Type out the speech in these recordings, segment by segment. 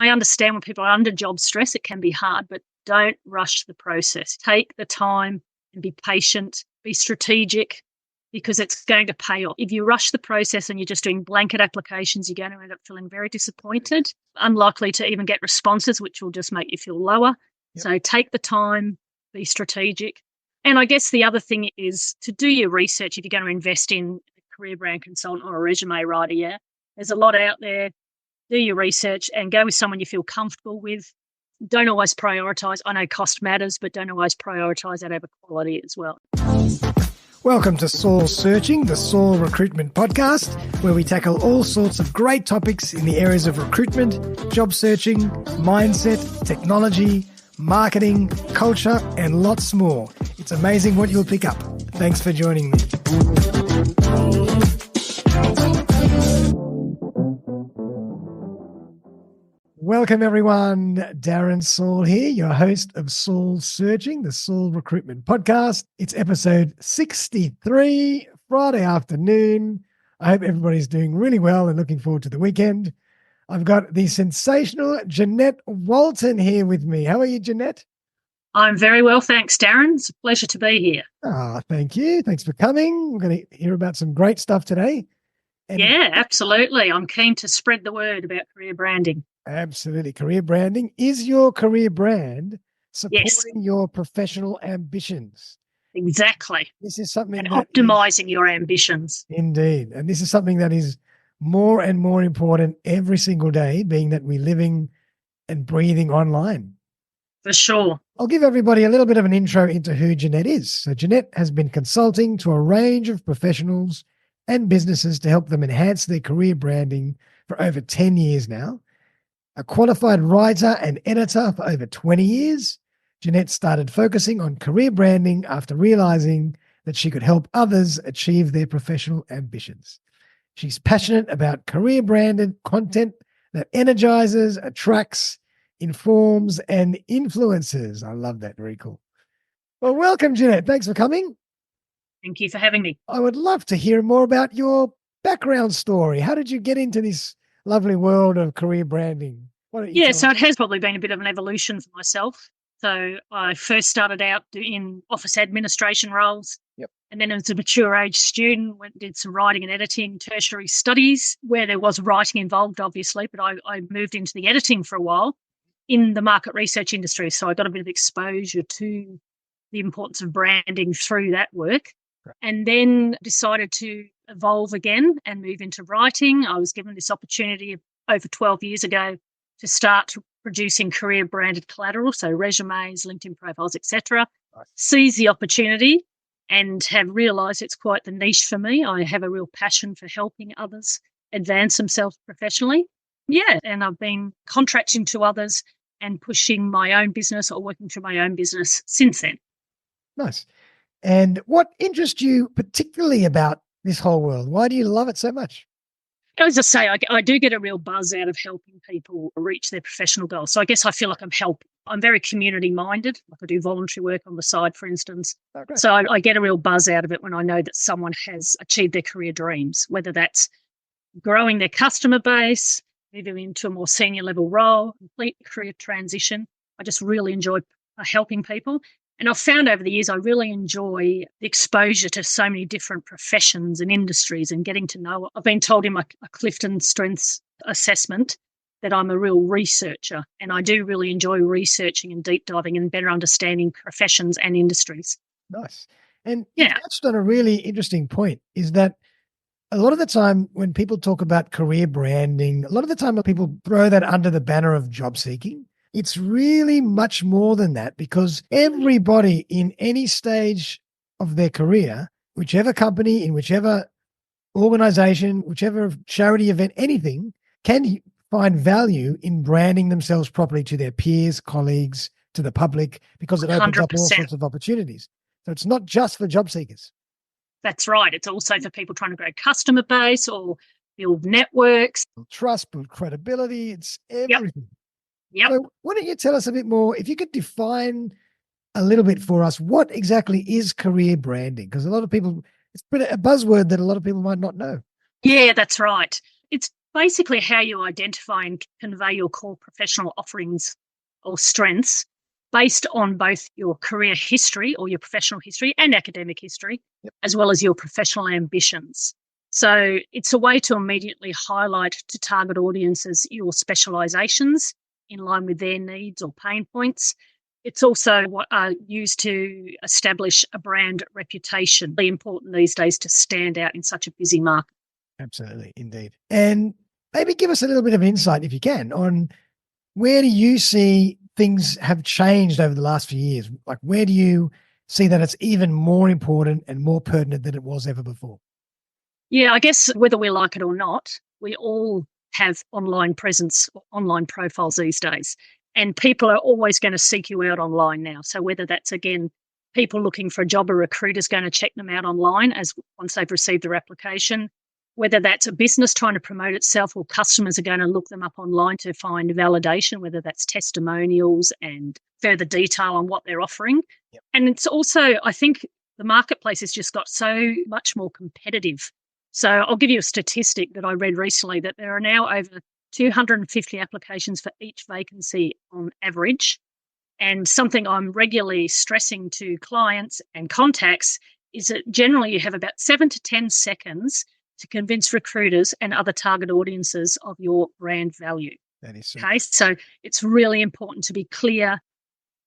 I understand when people are under job stress, it can be hard, but don't rush the process. Take the time and be patient, be strategic, because it's going to pay off. If you rush the process and you're just doing blanket applications, you're going to end up feeling very disappointed, unlikely to even get responses, which will just make you feel lower. Yep. So take the time, be strategic. And I guess the other thing is to do your research if you're going to invest in a career brand consultant or a resume writer. Yeah, there's a lot out there. Do your research and go with someone you feel comfortable with. Don't always prioritise. I know cost matters, but don't always prioritise that over quality as well. Welcome to Saul Searching, the Saul Recruitment podcast, where we tackle all sorts of great topics in the areas of recruitment, job searching, mindset, technology, marketing, culture, and lots more. It's amazing what you'll pick up. Thanks for joining me. Welcome everyone, Darren Saul here, your host of Saul Searching, the Saul Recruitment podcast. It's episode 63, Friday afternoon. I hope everybody's doing really well and looking forward to the weekend. I've got the sensational Jeanette Walton here with me. How are you, Jeanette? I'm very well, thanks, Darren. It's a pleasure to be here. Thank you. Thanks for coming. We're going to hear about some great stuff today. Yeah, absolutely. I'm keen to spread the word about career branding. Absolutely. Career branding. Is your career brand supporting Yes. your professional ambitions? Exactly. This is something and that optimizing your ambitions. Indeed. And this is something that is more and more important every single day, being that we're living and breathing online. For sure. I'll give everybody a little bit of an intro into who Jeanette is. So Jeanette has been consulting to a range of professionals and businesses to help them enhance their career branding for over 10 years now. A qualified writer and editor for over 20 years, Jeanette started focusing on career branding after realizing that she could help others achieve their professional ambitions. She's passionate about career branded content that energizes, attracts, informs, and influences. I love that. Very cool. Well, welcome, Jeanette. Thanks for coming. Thank you for having me. I would love to hear more about your background story. How did you get into this lovely world of career branding? So it has probably been a bit of an evolution for myself. So I first started out in office administration roles. Yep. And then as a mature age student, did some writing and editing, tertiary studies, where there was writing involved, obviously, but I moved into the editing for a while in the market research industry. So I got a bit of exposure to the importance of branding through that work. Right. And then decided to evolve again and move into writing. I was given this opportunity over 12 years ago to start producing career branded collateral, so resumes, LinkedIn profiles, etc. Nice. Seize the opportunity and have realised it's quite the niche for me. I have a real passion for helping others advance themselves professionally. Yeah, and I've been contracting to others and pushing my own business or working through my own business since then. Nice. And what interests you particularly about this whole world? Why do you love it so much? As I say, I do get a real buzz out of helping people reach their professional goals. So I guess I feel like I'm very community-minded. Like I do voluntary work on the side, for instance. Oh, great. So I get a real buzz out of it when I know that someone has achieved their career dreams, whether that's growing their customer base, moving into a more senior level role, complete career transition. I just really enjoy helping people. And I've found over the years I really enjoy the exposure to so many different professions and industries and getting to know. I've been told in my Clifton Strengths assessment that I'm a real researcher, and I do really enjoy researching and deep diving and better understanding professions and industries. Nice. And you touched on a really interesting point, is that a lot of the time when people talk about career branding, a lot of the time people throw that under the banner of job seeking. It's really much more than that, because everybody in any stage of their career, whichever company, in whichever organization, whichever charity event, anything, can find value in branding themselves properly to their peers, colleagues, to the public, because it opens 100%. Up all sorts of opportunities. So it's not just for job seekers. That's right. It's also for people trying to grow customer base or build networks. Build trust, build credibility. It's everything. Yep. So why don't you tell us a bit more, if you could define a little bit for us, what exactly is career branding? Because a lot of people, it's a buzzword that a lot of people might not know. Yeah, that's right. It's basically how you identify and convey your core professional offerings or strengths based on both your career history or your professional history and academic history, as well as your professional ambitions. So it's a way to immediately highlight to target audiences your specializations in line with their needs or pain points. It's also used to establish a brand reputation. Really important these days to stand out in such a busy market. Absolutely, indeed. And maybe give us a little bit of insight, if you can, on where do you see things have changed over the last few years? Like, where do you see that it's even more important and more pertinent than it was ever before? Yeah, I guess whether we like it or not, we all have online presence, online profiles these days. And people are always going to seek you out online now. So whether that's, again, people looking for a job, a recruiter's going to check them out online as once they've received their application, whether that's a business trying to promote itself or customers are going to look them up online to find validation, whether that's testimonials and further detail on what they're offering. Yep. And it's also, I think the marketplace has just got so much more competitive. So I'll give you a statistic that I read recently that there are now over 250 applications for each vacancy on average. And something I'm regularly stressing to clients and contacts is that generally you have about 7 to 10 seconds to convince recruiters and other target audiences of your brand value. That is so. Okay, so it's really important to be clear,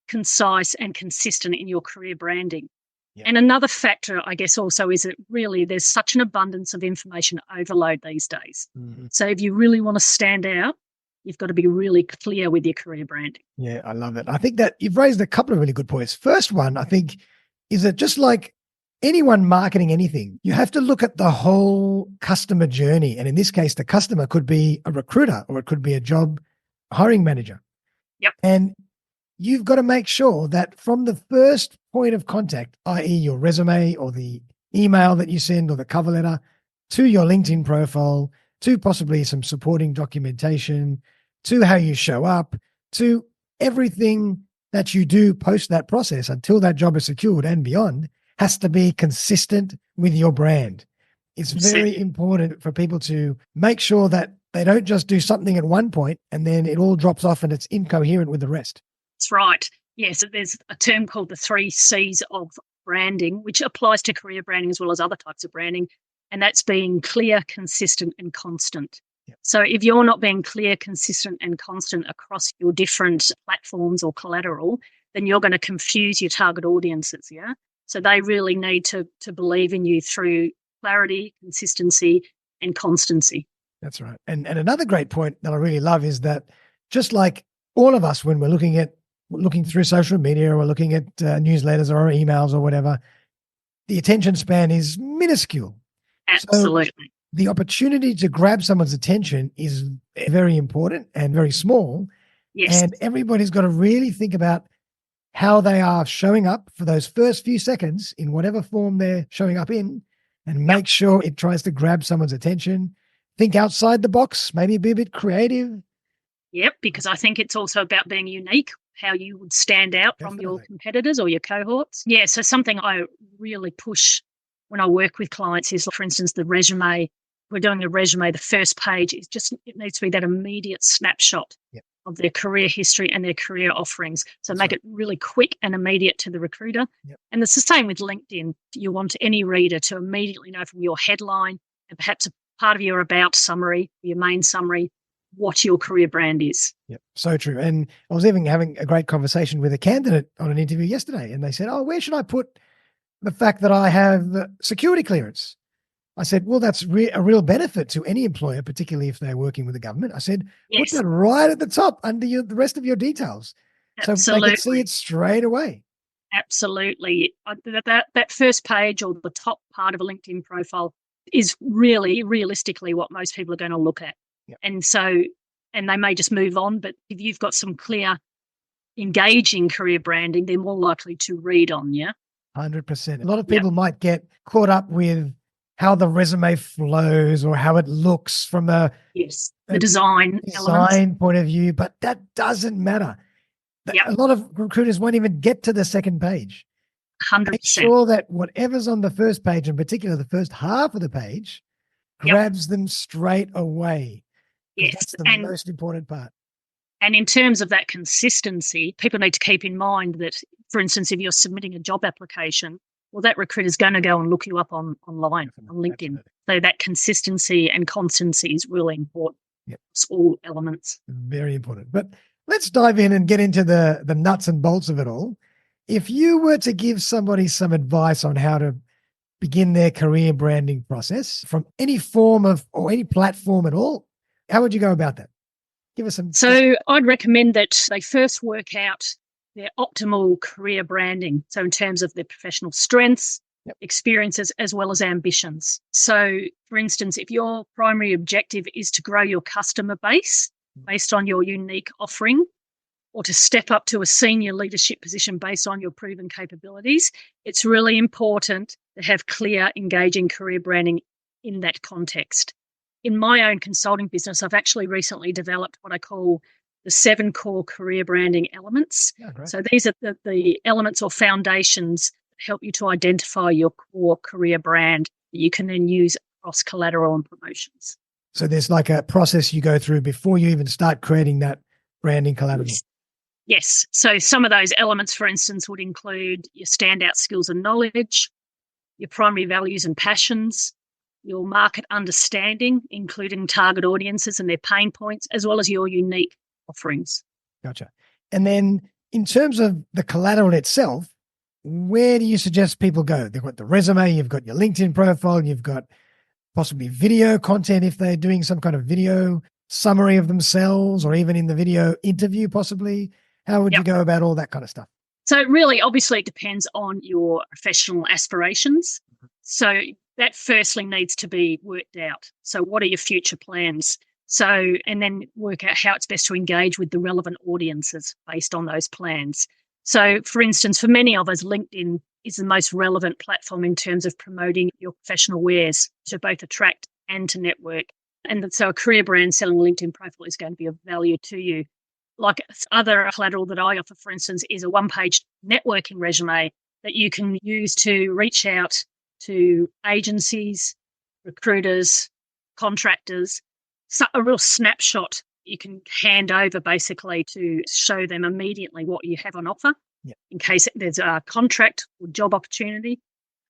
concise, and consistent in your career branding. Yep. And another factor, I guess, also is that really there's such an abundance of information overload these days. Mm-hmm. So if you really want to stand out, you've got to be really clear with your career branding. Yeah, I love it. I think that you've raised a couple of really good points. First one, I think, is that just like anyone marketing anything, you have to look at the whole customer journey. And in this case, the customer could be a recruiter or it could be a job hiring manager. Yep. And you've got to make sure that from the first point of contact, i.e. your resume or the email that you send or the cover letter, to your LinkedIn profile, to possibly some supporting documentation, to how you show up, to everything that you do post that process until that job is secured and beyond, has to be consistent with your brand. It's very important for people to make sure that they don't just do something at one point and then it all drops off and it's incoherent with the rest. That's right. Yes, there's a term called the 3 C's of branding, which applies to career branding as well as other types of branding. And that's being clear, consistent, and constant. Yep. So if you're not being clear, consistent, and constant across your different platforms or collateral, then you're going to confuse your target audiences, yeah? So they really need to believe in you through clarity, consistency, and constancy. That's right. And another great point that I really love is that just like all of us, when we're looking through social media or looking at newsletters or emails or whatever, the attention span is minuscule. Absolutely. So the opportunity to grab someone's attention is very important and very small. Yes. And everybody's got to really think about how they are showing up for those first few seconds in whatever form they're showing up in, and make sure it tries to grab someone's attention. Think outside the box, maybe be a bit creative. Yep, because I think it's also about being unique, how you would stand out from your competitors or your cohorts. Yeah, so something I really push when I work with clients is, for instance, the resume. We're doing a resume, the first page is just, it needs to be that immediate snapshot of their career history and their career offerings. So make it really quick and immediate to the recruiter. Yep. And it's the same with LinkedIn. You want any reader to immediately know from your headline and perhaps a part of your about summary, your main summary, what your career brand is. Yep, so true. And I was even having a great conversation with a candidate on an interview yesterday, and they said, "Oh, where should I put the fact that I have security clearance?" I said, "Well, that's a real benefit to any employer, particularly if they're working with the government." I said, "Put that right at the top under the rest of your details, so they can see it straight away." Absolutely. That first page or the top part of a LinkedIn profile is really realistically what most people are going to look at. Yep. And they may just move on, but if you've got some clear, engaging career branding, they're more likely to read on you. 100%. A lot of people might get caught up with how the resume flows or how it looks from the design point of view, but that doesn't matter. A lot of recruiters won't even get to the second page. 100%. Make sure that whatever's on the first page, in particular the first half of the page, grabs them straight away. because Yes. that's the most important part. And in terms of that consistency, people need to keep in mind that, for instance, if you're submitting a job application, well, that recruiter is going to go and look you up online, on LinkedIn. Absolutely. So that consistency and constancy is really important. Yep. It's all elements. Very important. But let's dive in and get into the nuts and bolts of it all. If you were to give somebody some advice on how to begin their career branding process from any form of or any platform at all, how would you go about that? Give us some. So I'd recommend that they first work out their optimal career branding. So in terms of their professional strengths, experiences, as well as ambitions. So for instance, if your primary objective is to grow your customer base based on your unique offering, or to step up to a senior leadership position based on your proven capabilities, it's really important to have clear, engaging career branding in that context. In my own consulting business, I've actually recently developed what I call the 7 core career branding elements. So these are the elements or foundations that help you to identify your core career brand that you can then use across collateral and promotions. So there's like a process you go through before you even start creating that branding collateral. Yes. So some of those elements, for instance, would include your standout skills and knowledge, your primary values and passions, your market understanding, including target audiences and their pain points, as well as your unique offerings. Gotcha. And then in terms of the collateral itself, where do you suggest people go? They've got the resume, you've got your LinkedIn profile, you've got possibly video content if they're doing some kind of video summary of themselves, or even in the video interview possibly. How would you go about all that kind of stuff? So really, obviously, it depends on your professional aspirations. So that firstly needs to be worked out. So what are your future plans? So, and then work out how it's best to engage with the relevant audiences based on those plans. So for instance, for many of us, LinkedIn is the most relevant platform in terms of promoting your professional wares to both attract and to network. And so a career brand selling LinkedIn profile is going to be of value to you. Like other collateral that I offer, for instance, is a 1-page networking resume that you can use to reach out to agencies, recruiters, contractors, so a real snapshot you can hand over basically to show them immediately what you have on offer in case there's a contract or job opportunity.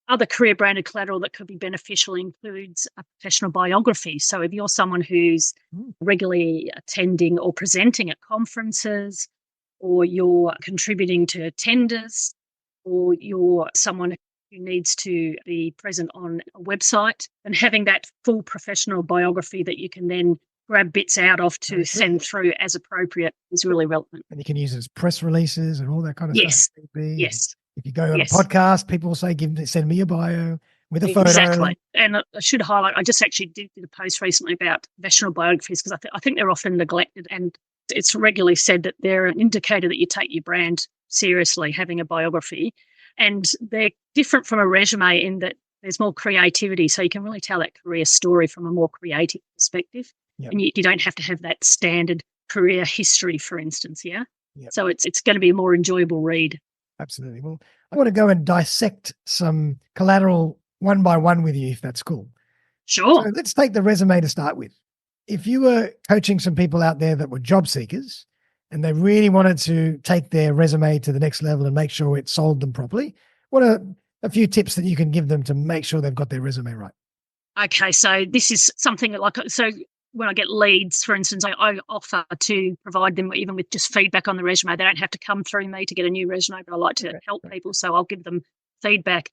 Other career branded collateral that could be beneficial includes a professional biography. So if you're someone who's regularly attending or presenting at conferences, or you're contributing to tenders, or you're someone who needs to be present on a website, and having that full professional biography that you can then grab bits out of to send through as appropriate is really relevant. And you can use it as press releases and all that kind of stuff. Yes. If you go on a podcast, people will say, send me your bio with a photo. Exactly. And I should highlight, I just actually did a post recently about professional biographies because I think they're often neglected, and it's regularly said that they're an indicator that you take your brand seriously, having a biography. And they're different from a resume in that there's more creativity. So you can really tell that career story from a more creative perspective. And you don't have to have that standard career history, for instance. So it's going to be a more enjoyable read. Absolutely. Well, I want to go and dissect some collateral one by one with you, if that's cool. Sure. So let's take the resume to start with. If you were coaching some people out there that were job seekers and they really wanted to take their resume to the next level and make sure it sold them properly, what are a few tips that you can give them to make sure they've got their resume right? Okay. So this is something so when I get leads, for instance, I offer to provide them even with just feedback on the resume. They don't have to come through me to get a new resume, but I like to help people. So I'll give them feedback.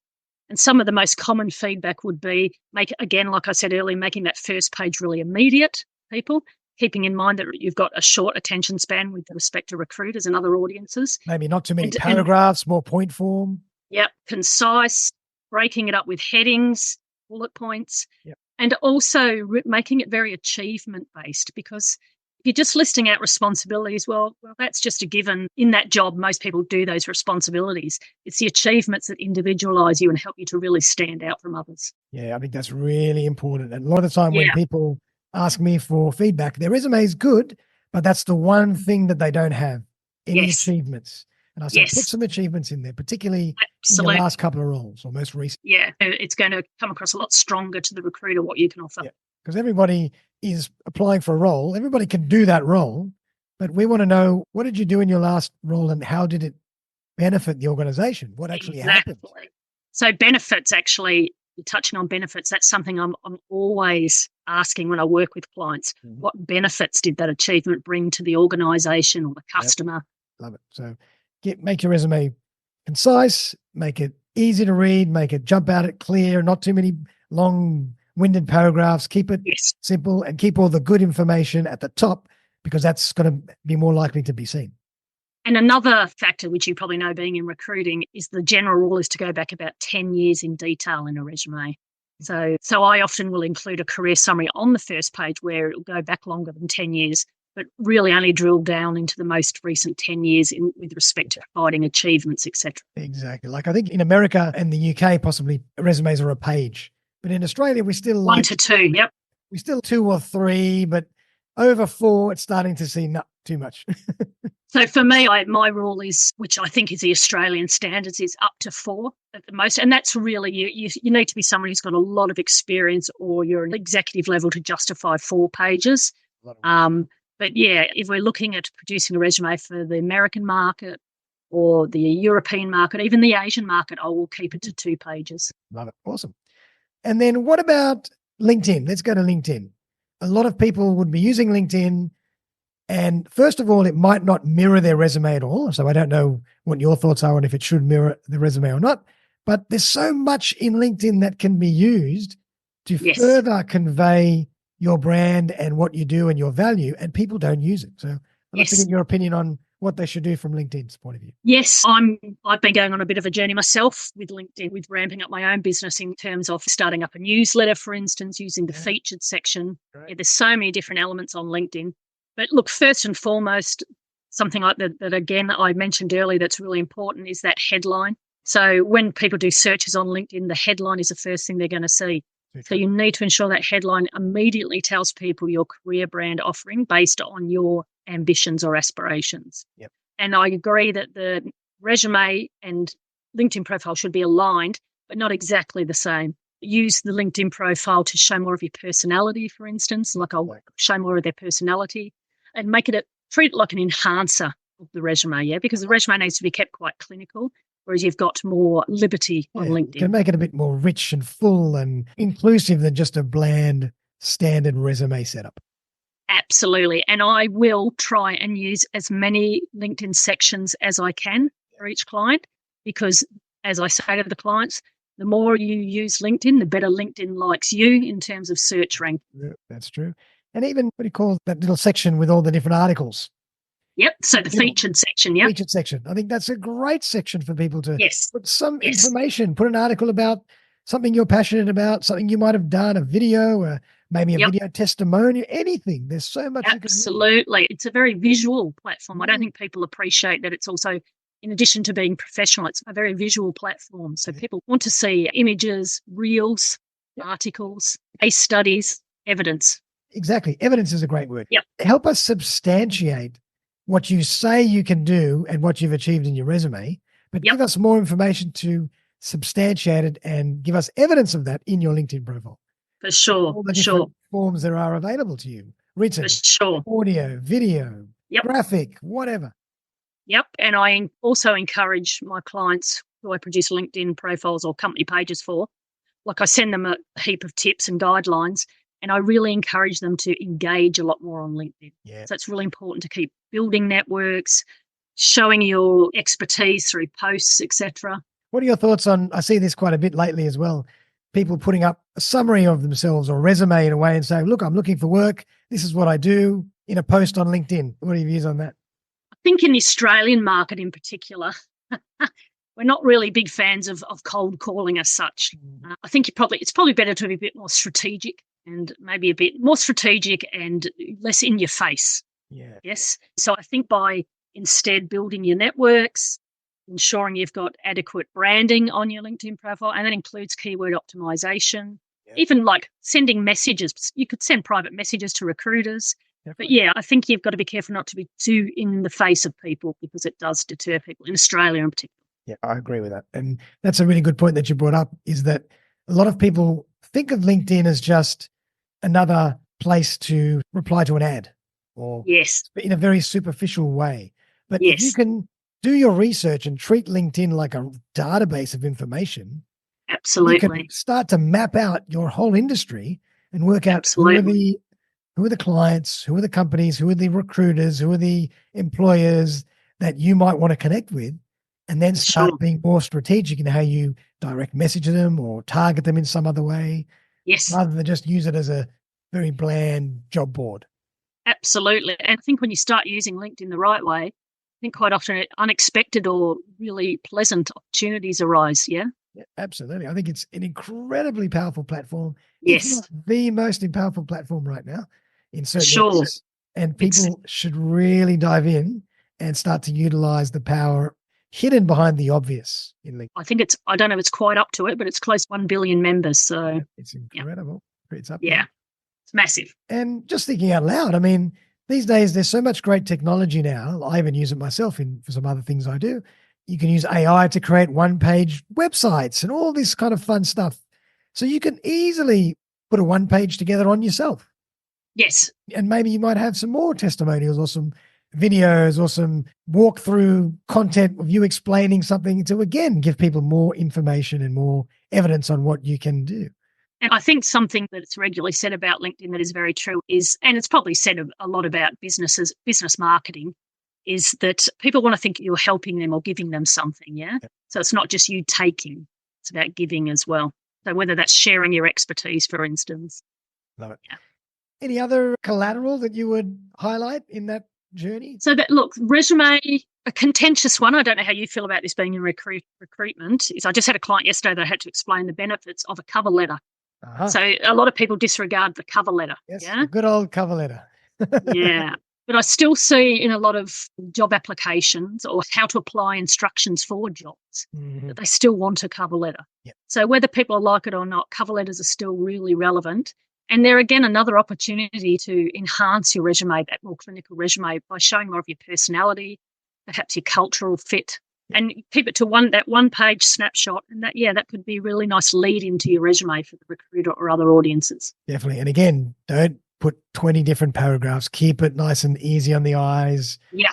And some of the most common feedback would be, again, like I said earlier, making that first page really immediate, people, keeping in mind that you've got a short attention span with respect to recruiters and other audiences. Maybe not too many paragraphs, more point form. Yep. Concise, breaking it up with headings, bullet points. Yep. And also making it very achievement-based, because if you're just listing out responsibilities, well, that's just a given. In that job, most people do those responsibilities. It's the achievements that individualise you and help you to really stand out from others. Yeah, I think that's really important. And a lot of the time when people ask me for feedback, their resume is good, but that's the one thing that they don't have, any achievements. And I say, put some achievements in there, particularly in your last couple of roles or most recent. Yeah, it's going to come across a lot stronger to the recruiter what you can offer. Yeah, because everybody is applying for a role. Everybody can do that role, but we want to know, what did you do in your last role and how did it benefit the organization? What actually happened? So benefits, actually, you're touching on benefits. That's something I'm always asking when I work with clients. Mhm. What benefits did that achievement bring to the organisation or the customer? Love it. So make your resume concise, make it easy to read, make it jump out at clear, not too many long-winded paragraphs. Keep it simple and keep all the good information at the top, because that's going to be more likely to be seen. And another factor, which you probably know being in recruiting, is the general rule is to go back about 10 years in detail in a resume. So I often will include a career summary on the first page where it'll go back longer than 10 years, but really only drill down into the most recent 10 years with respect to providing achievements, etc. Exactly. Like I think in America and the UK, possibly resumes are a page, but in Australia, we still 1 to 2, yep. We still 2 or 3, but over 4, it's starting to see not too much. So for me, my rule is, which I think is the Australian standards, is up to 4 at the most. And that's really, you need to be someone who's got a lot of experience, or you're an executive level to justify 4 pages. But yeah, if we're looking at producing a resume for the American market or the European market, even the Asian market, I will keep it to 2 pages. Love it. Awesome. And then what about LinkedIn? Let's go to LinkedIn. A lot of people would be using LinkedIn, and first of all, it might not mirror their resume at all. So I don't know what your thoughts are on if it should mirror the resume or not, but there's so much in LinkedIn that can be used to further convey your brand and what you do and your value, and people don't use it. So I'd love to get your opinion on what they should do from LinkedIn's point of view. Yes, I've been going on a bit of a journey myself with LinkedIn, with ramping up my own business in terms of starting up a newsletter, for instance, using the featured section. Yeah, there's so many different elements on LinkedIn. But look, first and foremost, something like that again, I mentioned earlier that's really important is that headline. So when people do searches on LinkedIn, the headline is the first thing they're going to see. So you need to ensure that headline immediately tells people your career brand offering based on your ambitions or aspirations. Yep. And I agree that the resume and LinkedIn profile should be aligned, but not exactly the same. Use the LinkedIn profile to show more of your personality, for instance, like I'll show more of their personality, and treat it like an enhancer of the resume, because the resume needs to be kept quite clinical, whereas you've got more liberty on LinkedIn. You can make it a bit more rich and full and inclusive than just a bland standard resume setup. Absolutely. And I will try and use as many LinkedIn sections as I can for each client, because as I say to the clients, the more you use LinkedIn, the better LinkedIn likes you in terms of search rank. Yeah, that's true. And even what do you call that little section with all the different articles? Yep. So the featured section. Yep. Featured section. I think that's a great section for people to put some information, put an article about something you're passionate about, something you might have done, a video, or maybe a video testimonial, anything. There's so much. Absolutely. It's a very visual platform. I don't think people appreciate that it's also, in addition to being professional, it's a very visual platform. So people want to see images, reels, articles, case studies, evidence. Exactly. Evidence is a great word. Yep. Help us substantiate what you say you can do and what you've achieved in your resume, but give us more information to substantiate it and give us evidence of that in your LinkedIn profile. For sure. All the different forms there are available to you. Written, audio, video, graphic, whatever. Yep. And I also encourage my clients who I produce LinkedIn profiles or company pages for, like I send them a heap of tips and guidelines, and I really encourage them to engage a lot more on LinkedIn. Yeah. So it's really important to keep building networks, showing your expertise through posts, etc. What are your thoughts on, I see this quite a bit lately as well, people putting up a summary of themselves or resume in a way and saying, look, I'm looking for work. This is what I do, in a post on LinkedIn. What are your views on that? I think in the Australian market in particular, we're not really big fans of cold calling as such. I think it's probably better to be a bit more strategic, and maybe a bit more strategic and less in your face. Yeah. Yes. So I think by instead building your networks, ensuring you've got adequate branding on your LinkedIn profile, and that includes keyword optimization, even like sending messages. You could send private messages to recruiters. Definitely. But I think you've got to be careful not to be too in the face of people, because it does deter people, in Australia in particular. Yeah, I agree with that. And that's a really good point that you brought up, is that a lot of people think of LinkedIn as just another place to reply to an ad or Yes. in a very superficial way. But if you Yes. can do your research and treat LinkedIn like a database of information, you can Absolutely. start to map out your whole industry and work out Absolutely. who are the clients, who are the companies, who are the recruiters, who are the employers that you might want to connect with, and then start Sure. being more strategic in how you direct message them or target them in some other way, Yes. rather than just use it as a very bland job board. Absolutely. And I think when you start using LinkedIn the right way, I think quite often unexpected or really pleasant opportunities arise. Yeah. Yeah, absolutely. I think it's an incredibly powerful platform, if Yes. not the most powerful platform right now in For certain sure. areas. And It's people should really dive in and start to utilize the power hidden behind the obvious in LinkedIn. I think I don't know if it's quite up to it, but it's close to 1 billion members. So It's yeah. incredible. It's up Yeah. there. It's massive. And just thinking out loud, I mean, these days there's so much great technology now. I even use it myself for some other things I do. You can use AI to create one-page websites and all this kind of fun stuff. So you can easily put a one-page together on yourself. Yes. And maybe you might have some more testimonials or some videos or some walkthrough content of you explaining something to, again, give people more information and more evidence on what you can do. And I think something that's regularly said about LinkedIn that is very true is, and it's probably said a lot about businesses, business marketing, is that people want to think you're helping them or giving them something. Yeah. So it's not just you taking, it's about giving as well. So whether that's sharing your expertise, for instance. Love it. Yeah. Any other collateral that you would highlight in that journey? So that, look, resume, a contentious one. I don't know how you feel about this being in recruitment. Is I just had a client yesterday that I had to explain the benefits of a cover letter. Uh-huh. So a lot of people disregard the cover letter. Yes, Yeah. good old cover letter. Yeah. But I still see in a lot of job applications or how to apply instructions for jobs that they still want a cover letter. Yep. So whether people like it or not, cover letters are still really relevant. And they're, again, another opportunity to enhance your resume, that more clinical resume, by showing more of your personality, perhaps your cultural fit, and keep it to that one-page snapshot. And that could be a really nice lead into your resume for the recruiter or other audiences. Definitely. And again, don't put 20 different paragraphs. Keep it nice and easy on the eyes. Yeah.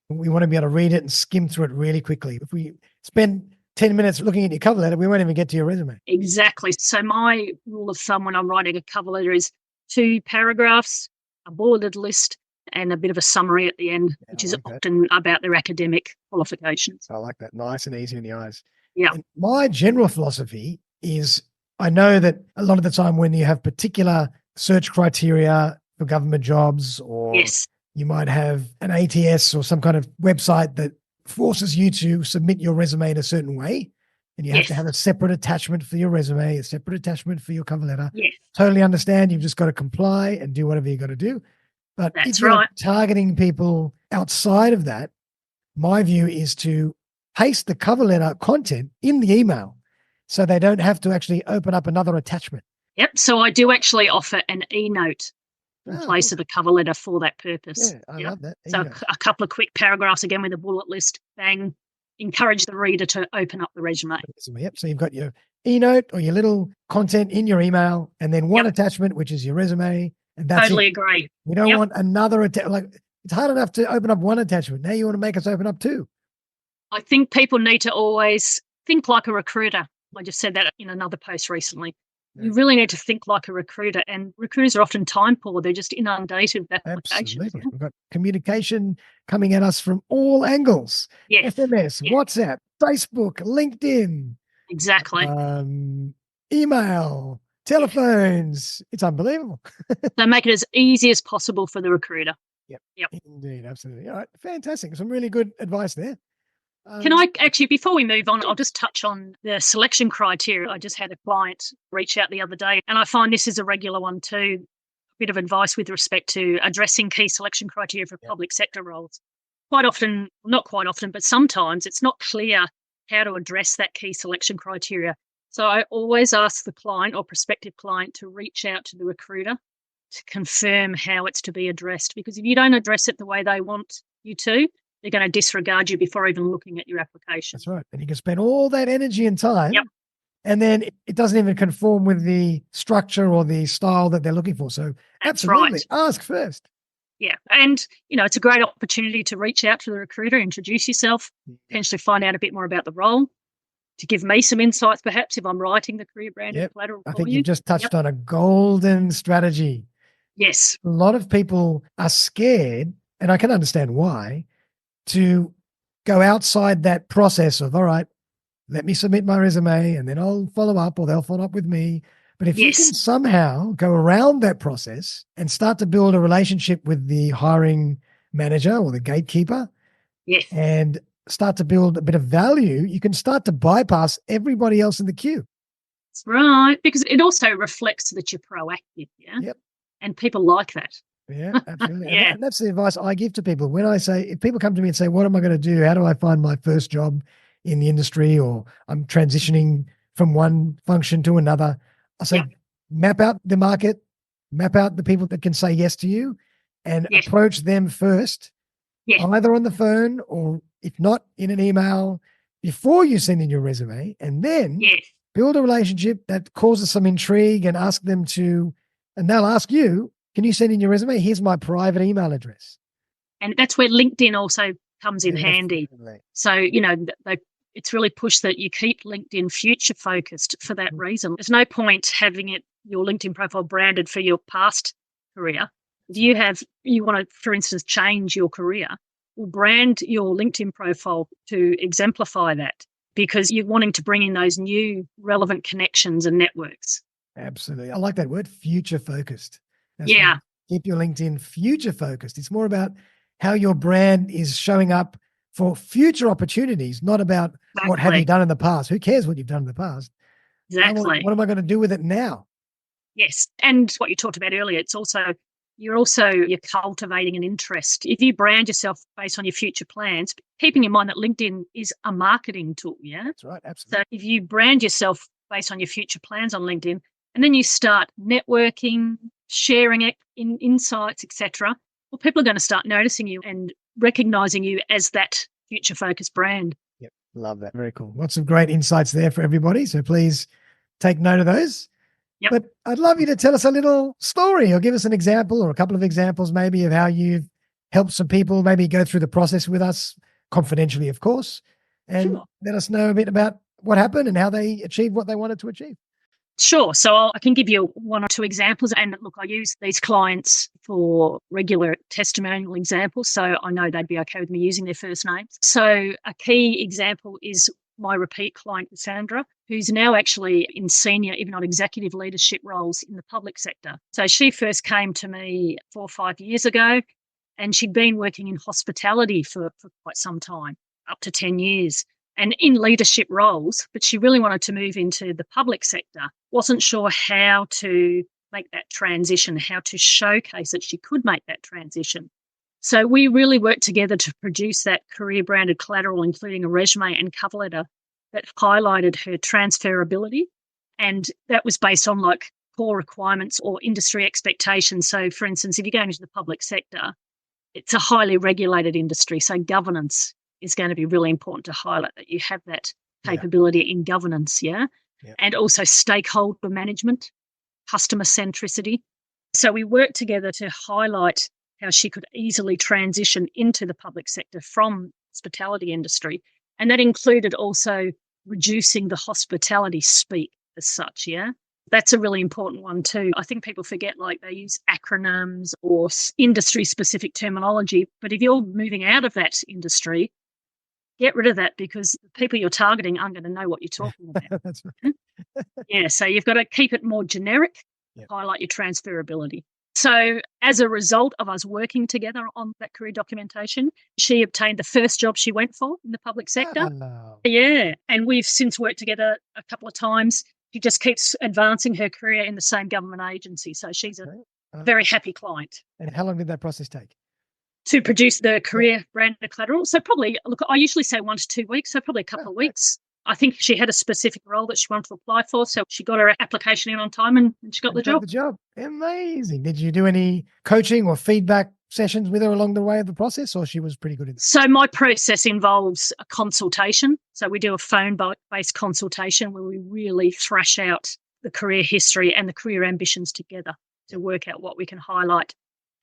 We want to be able to read it and skim through it really quickly. If we spend 10 minutes looking at your cover letter, we won't even get to your resume. Exactly. So my rule of thumb when I'm writing a cover letter is 2 paragraphs, a bulleted list, and a bit of a summary at the end, which is often about their academic qualifications. I like that. Nice and easy in the eyes. Yeah. And my general philosophy is, I know that a lot of the time when you have particular search criteria for government jobs, or Yes. you might have an ATS or some kind of website that forces you to submit your resume in a certain way, and you have to have a separate attachment for your resume, a separate attachment for your cover letter. Yes. Totally understand. You've just got to comply and do whatever you got to do. But That's if you're right. targeting people outside of that, my view is to paste the cover letter content in the email so they don't have to actually open up another attachment. Yep. So I do actually offer an e-note in place of a cover letter for that purpose. Yeah, I love that. So a couple of quick paragraphs, again, with a bullet list, bang, encourage the reader to open up the resume. Yep. So you've got your e-note or your little content in your email, and then one attachment, which is your resume. And that's totally it. Agree. We don't want another like, it's hard enough to open up one attachment. Now you want to make us open up 2. I think people need to always think like a recruiter. I just said that in another post recently. You really need to think like a recruiter, and recruiters are often time poor. They're just inundated with applications. Absolutely. We've got communication coming at us from all angles. Yes. SMS, WhatsApp, Facebook, LinkedIn. Exactly. Email, telephones. It's unbelievable. So make it as easy as possible for the recruiter. Yep. Indeed. Absolutely. All right. Fantastic. Some really good advice there. Can I actually, before we move on, I'll just touch on the selection criteria. I just had a client reach out the other day, and I find this is a regular one too. A bit of advice with respect to addressing key selection criteria for public sector roles. Quite often, not quite often, but sometimes it's not clear how to address that key selection criteria. So I always ask the client or prospective client to reach out to the recruiter to confirm how it's to be addressed, because if you don't address it the way they want you to, they're going to disregard you before even looking at your application. That's right. And you can spend all that energy and time and then it doesn't even conform with the structure or the style that they're looking for. So That's absolutely right. ask first. Yeah. And, it's a great opportunity to reach out to the recruiter, introduce yourself, potentially find out a bit more about the role, to give me some insights, perhaps, if I'm writing the career branded Yep. collateral I for think you. you've just touched Yep. on a golden strategy. Yes. A lot of people are scared, and I can understand why, to go outside that process of, all right, let me submit my resume and then I'll follow up, or they'll follow up with me. But if you can Yes. somehow go around that process and start to build a relationship with the hiring manager or the gatekeeper Yes. and start to build a bit of value, you can start to bypass everybody else in the queue. That's right. Because it also reflects that you're proactive. Yeah. Yep. And people like that. Yeah, absolutely. Yeah. And that's the advice I give to people. When I say, if people come to me and say, what am I going to do? How do I find my first job in the industry? Or I'm transitioning from one function to another. I say, Yep. map out the market, map out the people that can say yes to you, and Yes. approach them first, Yes. either on the phone or if not in an email, before you send in your resume, and then Yes. build a relationship that causes some intrigue and ask them to, and they'll ask you, can you send in your resume? Here's my private email address. And that's where LinkedIn also comes in handy. Definitely. So, it's really pushed that you keep LinkedIn future focused for that reason. There's no point having your LinkedIn profile branded for your past career. If you want to, for instance, change your career, well, brand your LinkedIn profile to exemplify that, because you're wanting to bring in those new relevant connections and networks. Absolutely. I like that word, future focused. That's Yeah. Keep your LinkedIn future focused. It's more about how your brand is showing up for future opportunities, not about what have you Exactly. done in the past. Who cares what you've done in the past? Exactly. What am I going to do with it now? Yes. And what you talked about earlier, you're cultivating an interest. If you brand yourself based on your future plans, keeping in mind that LinkedIn is a marketing tool, yeah? That's right. So Absolutely. if you brand yourself based on your future plans on LinkedIn, and then you start networking, sharing it in insights, etc., well, people are going to start noticing you and recognizing you as that future focused brand. Yep. Love that. Very cool. Lots of great insights there for everybody. So please take note of those. Yep. But I'd love you to tell us a little story or give us an example or a couple of examples maybe of how you've helped some people maybe go through the process with us, confidentially, of course, and Sure. let us know a bit about what happened and how they achieved what they wanted to achieve. Sure. So I can give you one or two examples. And look, I use these clients for regular testimonial examples, so I know they'd be okay with me using their first names. So a key example is my repeat client, Cassandra, who's now actually in senior, if not executive leadership roles in the public sector. So she first came to me 4 or 5 years ago, and she'd been working in hospitality for quite some time, up to 10 years, and in leadership roles, but she really wanted to move into the public sector. Wasn't sure how to make that transition, how to showcase that she could make that transition. So we really worked together to produce that career branded collateral, including a resume and cover letter that highlighted her transferability. And that was based on core requirements or industry expectations. So for instance, if you're going into the public sector, it's a highly regulated industry. So governance is going to be really important to highlight that you have that capability in governance, yeah? And also stakeholder management, customer centricity. So we worked together to highlight how she could easily transition into the public sector from hospitality industry. And that included also reducing the hospitality speak as such, yeah? That's a really important one too. I think people forget they use acronyms or industry specific terminology, but if you're moving out of that industry, get rid of that, because the people you're targeting aren't going to know what you're talking about. That's right. Yeah, so you've got to keep it more generic, highlight your transferability. So as a result of us working together on that career documentation, she obtained the first job she went for in the public sector. Oh. Yeah, and we've since worked together a couple of times. She just keeps advancing her career in the same government agency. So she's a very happy client. And how long did that process take? To produce the career branded collateral. So probably, look, I usually say 1 to 2 weeks, so probably a couple of weeks. I think she had a specific role that she wanted to apply for, so she got her application in on time and she got the job. Amazing. Did you do any coaching or feedback sessions with her along the way of the process, or she was pretty good at it? So my process involves a consultation. So we do a phone-based consultation where we really thrash out the career history and the career ambitions together to work out what we can highlight.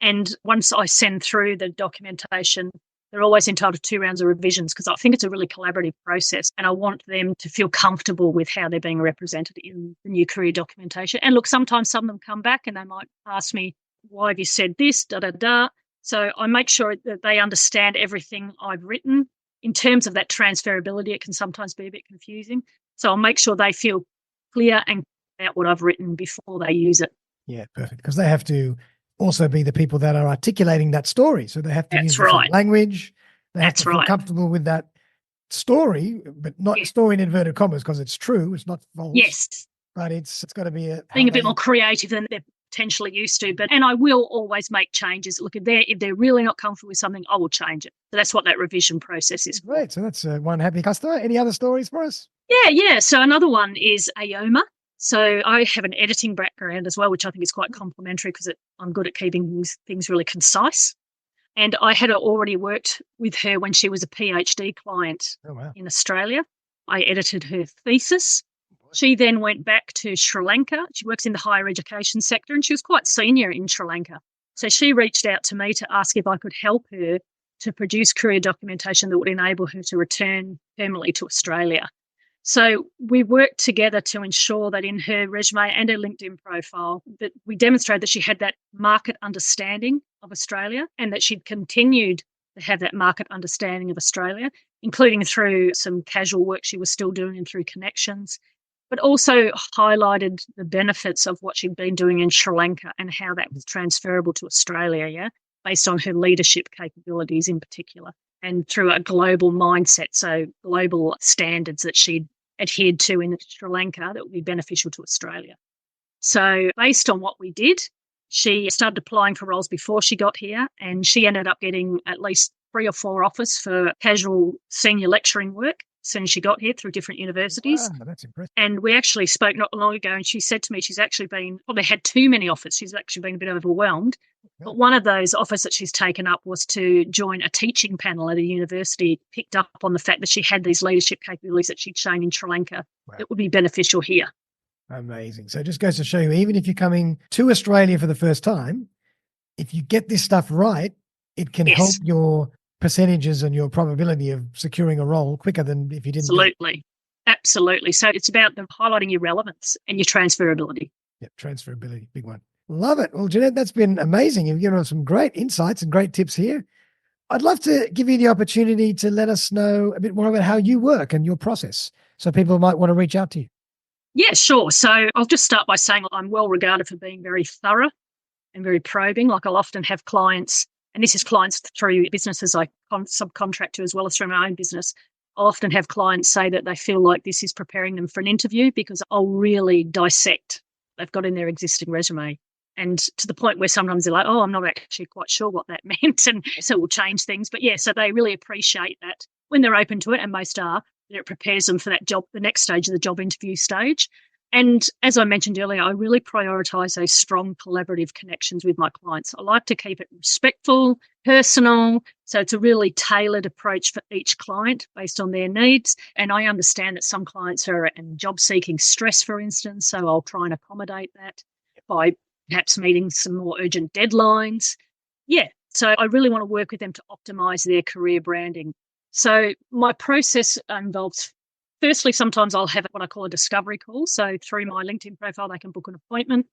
And once I send through the documentation, they're always entitled to 2 rounds of revisions because I think it's a really collaborative process and I want them to feel comfortable with how they're being represented in the new career documentation. And look, sometimes some of them come back and they might ask me, why have you said this, da-da-da. So I make sure that they understand everything I've written. In terms of that transferability, it can sometimes be a bit confusing. So I'll make sure they feel clear and about what I've written before they use it. Yeah, perfect. Because they have to also be the people that are articulating that story. So they have to use the same language. They have to feel comfortable with that story, but not story in inverted commas because it's true. It's not false. Yes. But it's got to be being a bit more creative than they're potentially used to. And I will always make changes. Look, if they're really not comfortable with something, I will change it. So that's what that revision process is. Great. So that's one happy customer. Any other stories for us? Yeah. So another one is Aoma. So I have an editing background as well, which I think is quite complementary because I'm good at keeping things really concise. And I had already worked with her when she was a PhD client in Australia. I edited her thesis. She then went back to Sri Lanka. She works in the higher education sector and she was quite senior in Sri Lanka. So she reached out to me to ask if I could help her to produce career documentation that would enable her to return permanently to Australia. So we worked together to ensure that in her resume and her LinkedIn profile that we demonstrated that she had that market understanding of Australia and that she'd continued to have that market understanding of Australia, including through some casual work she was still doing and through connections, but also highlighted the benefits of what she'd been doing in Sri Lanka and how that was transferable to Australia, based on her leadership capabilities in particular and through a global mindset, so global standards that she'd adhered to in Sri Lanka that would be beneficial to Australia. So based on what we did, she started applying for roles before she got here and she ended up getting at least 3 or 4 offers for casual senior lecturing work as soon as she got here through different universities. Wow, that's impressive. And we actually spoke not long ago and she said to me she's actually probably had too many offers. She's actually been a bit overwhelmed. But one of those offers that she's taken up was to join a teaching panel at a university, picked up on the fact that she had these leadership capabilities that she'd shown in Sri Lanka that would be beneficial here. Amazing. So it just goes to show you, even if you're coming to Australia for the first time, if you get this stuff right, it can help your percentages and your probability of securing a role quicker than if you didn't. Absolutely. So it's about highlighting your relevance and your transferability. Yeah, transferability, big one. Love it. Well, Jeanette, that's been amazing. You've given us some great insights and great tips here. I'd love to give you the opportunity to let us know a bit more about how you work and your process so people might want to reach out to you. Yeah, sure. So I'll just start by saying I'm well regarded for being very thorough and very probing. Like I'll often have clients, and this is clients through businesses I subcontract to as well as through my own business. I'll often have clients say that they feel like this is preparing them for an interview because I'll really dissect what they've got in their existing resume. And to the point where sometimes they're like, oh, I'm not actually quite sure what that meant. And so we'll change things. But so they really appreciate that when they're open to it, and most are, that it prepares them for that job, the next stage of the job interview stage. And as I mentioned earlier, I really prioritise those strong collaborative connections with my clients. I like to keep it respectful, personal. So it's a really tailored approach for each client based on their needs. And I understand that some clients are in job-seeking stress, for instance. So I'll try and accommodate that by perhaps meeting some more urgent deadlines. So I really want to work with them to optimize their career branding. So my process involves, firstly, sometimes I'll have what I call a discovery call. So through my LinkedIn profile, they can book an appointment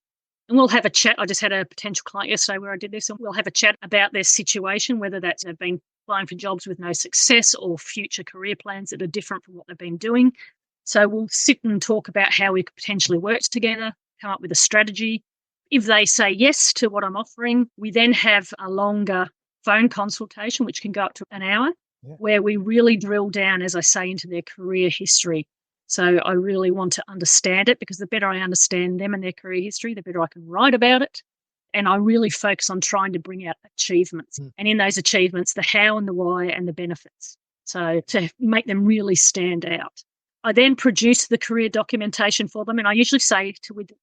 and we'll have a chat. I just had a potential client yesterday where I did this, and we'll have a chat about their situation, whether that's they've been applying for jobs with no success or future career plans that are different from what they've been doing. So we'll sit and talk about how we could potentially work together, come up with a strategy. If they say yes to what I'm offering, we then have a longer phone consultation, which can go up to an hour, where we really drill down, as I say, into their career history. So I really want to understand it because the better I understand them and their career history, the better I can write about it. And I really focus on trying to bring out achievements. And in those achievements, the how and the why and the benefits. So to make them really stand out. I then produce the career documentation for them, and I usually say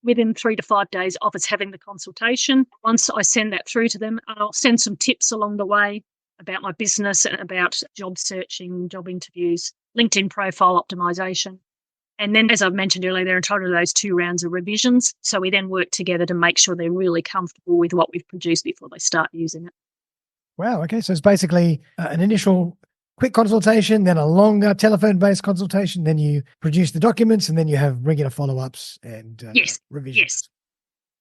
within 3 to 5 days of us having the consultation. Once I send that through to them, I'll send some tips along the way about my business and about job searching, job interviews, LinkedIn profile optimization. And then, as I've mentioned earlier, they're entitled to those 2 rounds of revisions. So we then work together to make sure they're really comfortable with what we've produced before they start using it. Wow. Okay. So it's basically an initial quick consultation, then a longer telephone-based consultation, then you produce the documents, and then you have regular follow-ups and revisions. Yes.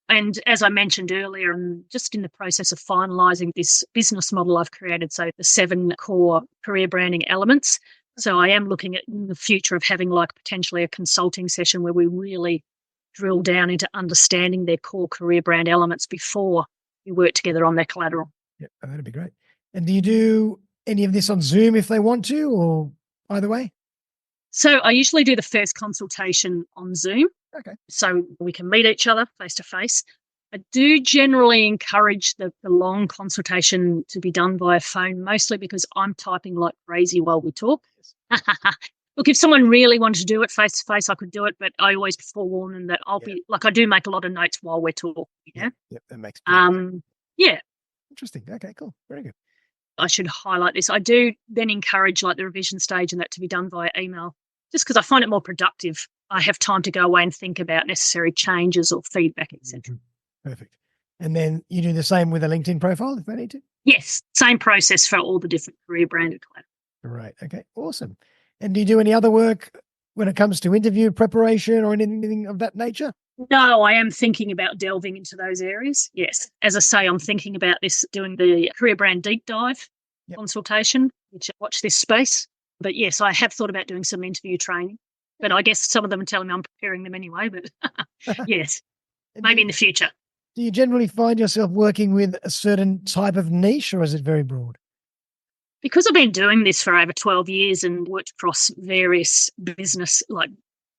And as I mentioned earlier, I'm just in the process of finalising this business model I've created, so the 7 core career branding elements. So I am looking at in the future of having like potentially a consulting session where we really drill down into understanding their core career brand elements before we work together on their collateral. Yeah, that'd be great. And do you do any of this on Zoom if they want to, or either way? So I usually do the first consultation on Zoom. Okay. So we can meet each other face to face. I do generally encourage the long consultation to be done via phone, mostly because I'm typing like crazy while we talk. Look, if someone really wanted to do it face to face, I could do it, but I always forewarn them that I'll be like, I do make a lot of notes while we're talking. Yeah, that makes sense. Yeah. Interesting. Okay, cool. Very good. I should highlight this. I do then encourage like the revision stage and that to be done via email, just because I find it more productive. I have time to go away and think about necessary changes or feedback, etc. Perfect. And then you do the same with a LinkedIn profile if they need to? Yes, same process for all the different career branded collateral. Right. Okay. Awesome. And do you do any other work when it comes to interview preparation or anything of that nature? No, I am thinking about delving into those areas. Yes. As I say, I'm thinking about this, doing the career brand deep dive consultation, which watch this space. But yes, I have thought about doing some interview training. But I guess some of them are telling me I'm preparing them anyway. But yes, maybe in the future. Do you generally find yourself working with a certain type of niche, or is it very broad? Because I've been doing this for over 12 years and worked across various business, like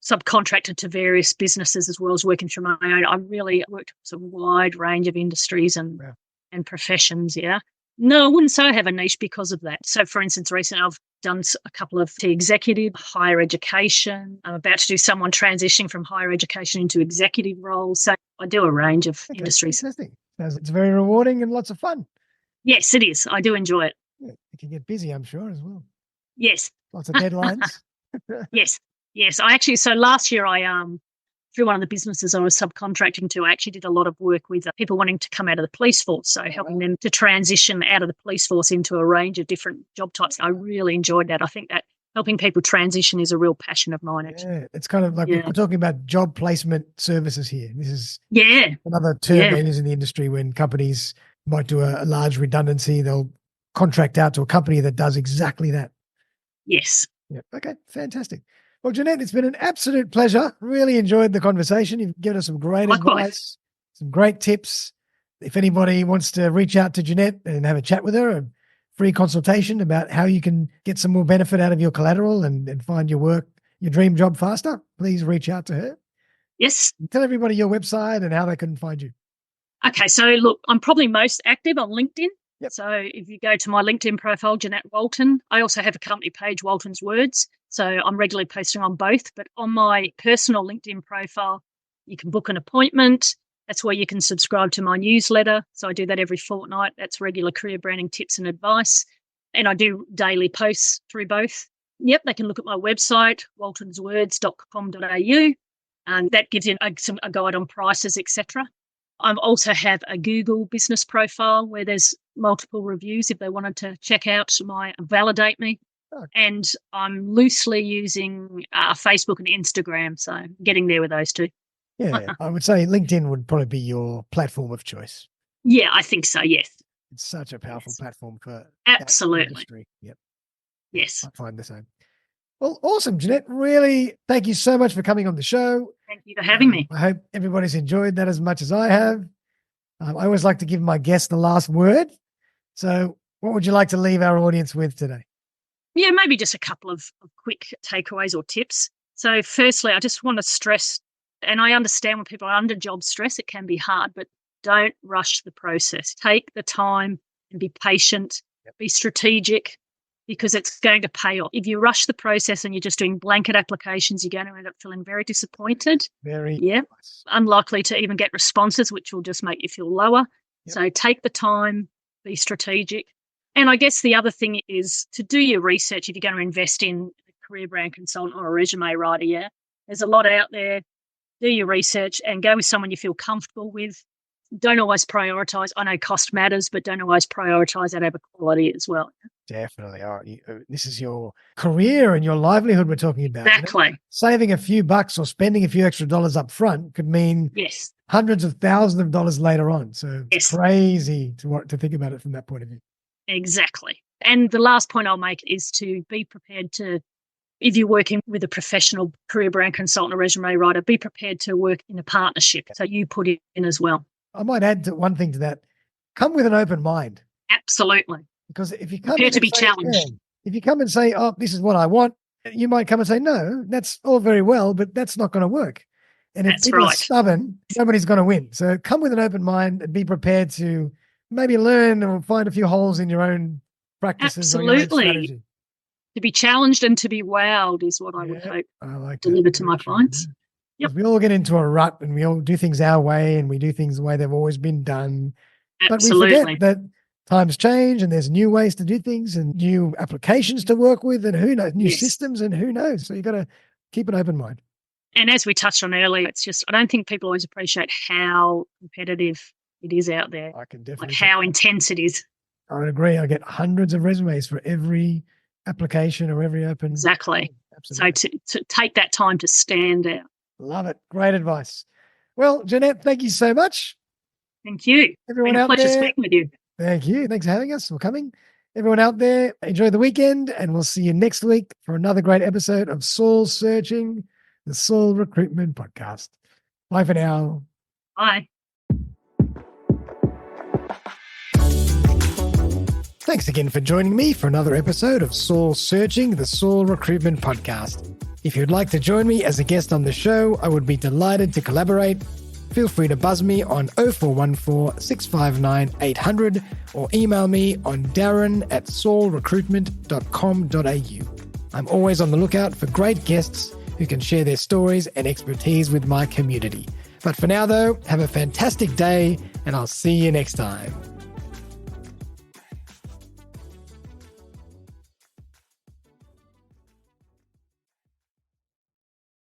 subcontracted to various businesses as well as working through my own, I really worked across a wide range of industries and professions, No, I wouldn't say I have a niche because of that. So, for instance, recently I've done a couple of executive, higher education. I'm about to do someone transitioning from higher education into executive roles. So I do a range of industries. Fantastic. It's very rewarding and lots of fun. Yes, it is. I do enjoy it. Yeah, it can get busy, I'm sure, as well. Yes. Lots of deadlines. Yes. I actually, so last year through one of the businesses I was subcontracting to, I actually did a lot of work with people wanting to come out of the police force. So helping them to transition out of the police force into a range of different job types. I really enjoyed that. I think that helping people transition is a real passion of mine, actually. Yeah, it's kind of like we're talking about job placement services here. This is another term they use in the industry when companies might do a large redundancy. They'll contract out to a company that does exactly that. Yes. Yeah. Okay. Fantastic. Well, Jeanette, it's been an absolute pleasure. Really enjoyed the conversation. You've given us some great advice, some great tips. If anybody wants to reach out to Jeanette and have a chat with her, a free consultation about how you can get some more benefit out of your collateral and find your dream job faster, please reach out to her. Yes. Tell everybody your website and how they can find you. Okay. So look, I'm probably most active on LinkedIn. Yep. So if you go to my LinkedIn profile, Jeanette Walton, I also have a company page, Walton's Words. So I'm regularly posting on both. But on my personal LinkedIn profile, you can book an appointment. That's where you can subscribe to my newsletter. So I do that every fortnight. That's regular career branding tips and advice. And I do daily posts through both. Yep, they can look at my website, waltonswords.com.au, and that gives you a guide on prices, etc. I also have a Google business profile where there's multiple reviews if they wanted to check out validate me. Oh. And I'm loosely using Facebook and Instagram, so getting there with those two. Yeah, I would say LinkedIn would probably be your platform of choice. Yeah, I think so, yes. It's such a powerful platform for absolutely. Industry. Yep. Yes. I find the same. Well, awesome, Jeanette. Really, thank you so much for coming on the show. Thank you for having me. I hope everybody's enjoyed that as much as I have. I always like to give my guests the last word. So what would you like to leave our audience with today? Yeah, maybe just a couple of quick takeaways or tips. So firstly, I just want to stress, and I understand when people are under job stress, it can be hard, but don't rush the process. Take the time and be patient, be strategic, because it's going to pay off. If you rush the process and you're just doing blanket applications, you're going to end up feeling very disappointed. Very nice. Unlikely to even get responses, which will just make you feel lower. Yep. So take the time, be strategic. And I guess the other thing is to do your research if you're going to invest in a career brand consultant or a resume writer. There's a lot out there. Do your research and go with someone you feel comfortable with. Don't always prioritise. I know cost matters, but don't always prioritise that over quality as well. Definitely. This is your career and your livelihood we're talking about. Exactly. Saving a few bucks or spending a few extra dollars up front could mean hundreds of thousands of dollars later on. So it's crazy to think about it from that point of view. Exactly. And the last point I'll make is to be prepared to, if you're working with a professional career brand consultant or resume writer, be prepared to work in a partnership. So you put it in as well. I might add one thing to that. Come with an open mind. Absolutely. Because if you come prepare to be challenged. If you come and say, oh, this is what I want, you might come and say, no, that's all very well, but that's not going to work. And if people are stubborn, nobody's going to win. So come with an open mind and be prepared to maybe learn or find a few holes in your own practices. Absolutely. Or your own strategy. To be challenged and to be wowed is what I would hope deliver to my clients. Yep. We all get into a rut and we all do things our way and we do things the way they've always been done. Absolutely. But we forget that times change and there's new ways to do things and new applications to work with and who knows, new systems and who knows. So you've got to keep an open mind. And as we touched on earlier, it's just, I don't think people always appreciate how competitive it is out there. I can definitely. How intense it is. I would agree. I get hundreds of resumes for every application or every open. Exactly. Absolutely. So to take that time to stand out. Love it. Great advice. Well, Jeanette, thank you so much. Thank you. Everyone out pleasure there. Speaking with you. Thank you. Thanks for having us or coming. Everyone out there, enjoy the weekend and we'll see you next week for another great episode of Saul Searching, the Saul Recruitment Podcast. Bye for now. Bye. Thanks again for joining me for another episode of Saul Searching, the Saul Recruitment Podcast. If you'd like to join me as a guest on the show, I would be delighted to collaborate. Feel free to buzz me on 0414 659 800 or email me on darren@saulrecruitment.com.au. I'm always on the lookout for great guests who can share their stories and expertise with my community. But for now, though, have a fantastic day and I'll see you next time.